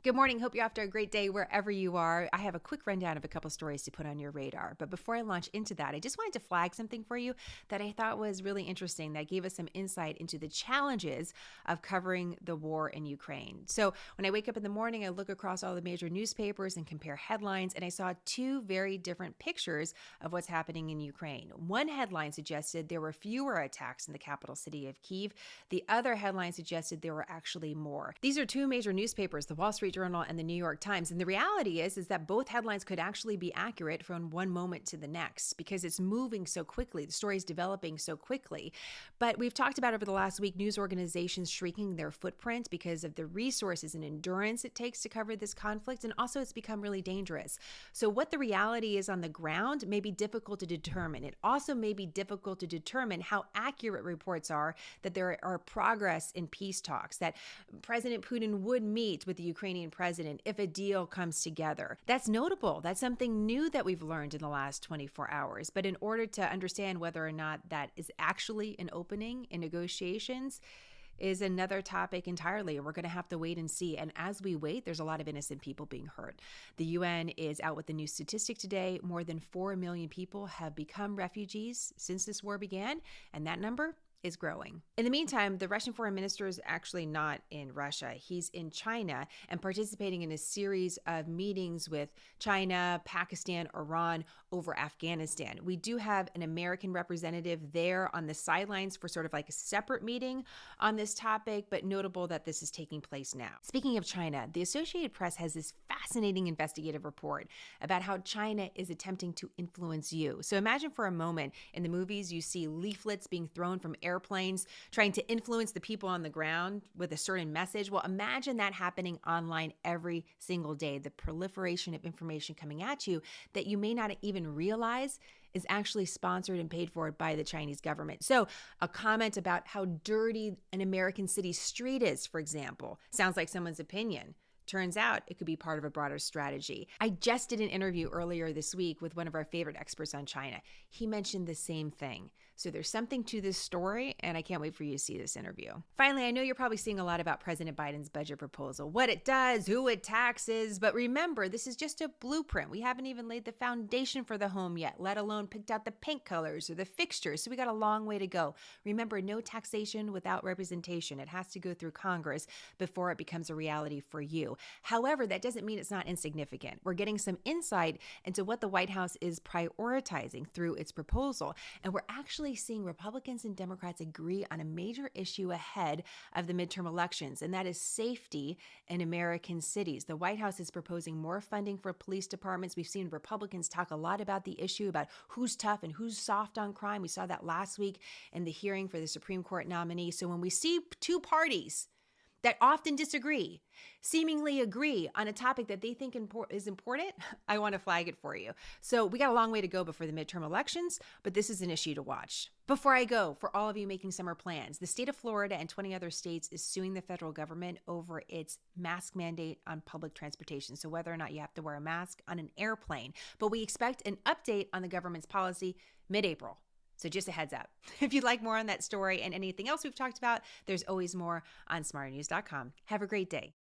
Good morning. Hope you're after a great day wherever you are. I have a quick rundown of a couple stories to put on your radar. But before I launch into that, I just wanted to flag something for you that I thought was really interesting that gave us some insight into the challenges of covering the war in Ukraine. So when I wake up in the morning, I look across all the major newspapers and compare headlines, and I saw two very different pictures of what's happening in Ukraine. One headline suggested there were fewer attacks in the capital city of Kyiv. The other headline suggested there were actually more. These are two major newspapers, the Wall Street Journal and the New York Times. And the reality is that both headlines could actually be accurate from one moment to the next because it's moving so quickly. The story is developing so quickly. But we've talked about over the last week news organizations shrinking their footprint because of the resources and endurance it takes to cover this conflict. And also it's become really dangerous. So what the reality is on the ground may be difficult to determine. It also may be difficult to determine how accurate reports are that there are progress in peace talks, that President Putin would meet with the Ukrainian president if a deal comes together. That's notable. That's something new that we've learned in the last 24 hours. But in order to understand whether or not that is actually an opening in negotiations is another topic entirely. We're going to have to wait and see. And as we wait, there's a lot of innocent people being hurt. The UN is out with a new statistic today. More than 4 million people have become refugees since this war began. And that number is growing. In the meantime, the Russian foreign minister is actually not in Russia. He's in China and participating in a series of meetings with China, Pakistan, Iran over Afghanistan. We do have an American representative there on the sidelines for sort of like a separate meeting on this topic, but notable that this is taking place now. Speaking of China, the Associated Press has this fascinating investigative report about how China is attempting to influence you. So imagine for a moment in the movies, you see leaflets being thrown from airplanes trying to influence the people on the ground with a certain message. Well, imagine that happening online every single day. The proliferation of information coming at you that you may not even realize is actually sponsored and paid for by the Chinese government. So a comment about how dirty an American city street is, for example, sounds like someone's opinion. Turns out it could be part of a broader strategy. I just did an interview earlier this week with one of our favorite experts on China. He mentioned the same thing. So there's something to this story, and I can't wait for you to see this interview. Finally, I know you're probably seeing a lot about President Biden's budget proposal, what it does, who it taxes, but remember, this is just a blueprint. We haven't even laid the foundation for the home yet, let alone picked out the paint colors or the fixtures, so we got a long way to go. Remember, no taxation without representation. It has to go through Congress before it becomes a reality for you. However, that doesn't mean it's not insignificant. We're getting some insight into what the White House is prioritizing through its proposal, and we're actually seeing Republicans and Democrats agree on a major issue ahead of the midterm elections, and that is safety in American cities. The White House is proposing more funding for police departments. We've seen Republicans talk a lot about the issue about who's tough and who's soft on crime. We saw that last week in the hearing for the Supreme Court nominee. So when we see two parties that often disagree, seemingly agree on a topic that they think is important, I want to flag it for you. So we got a long way to go before the midterm elections, but this is an issue to watch. Before I go, for all of you making summer plans, the state of Florida and 20 other states is suing the federal government over its mask mandate on public transportation. So whether or not you have to wear a mask on an airplane, but we expect an update on the government's policy mid-April. So just a heads up. If you'd like more on that story and anything else we've talked about, there's always more on smarternews.com. Have a great day.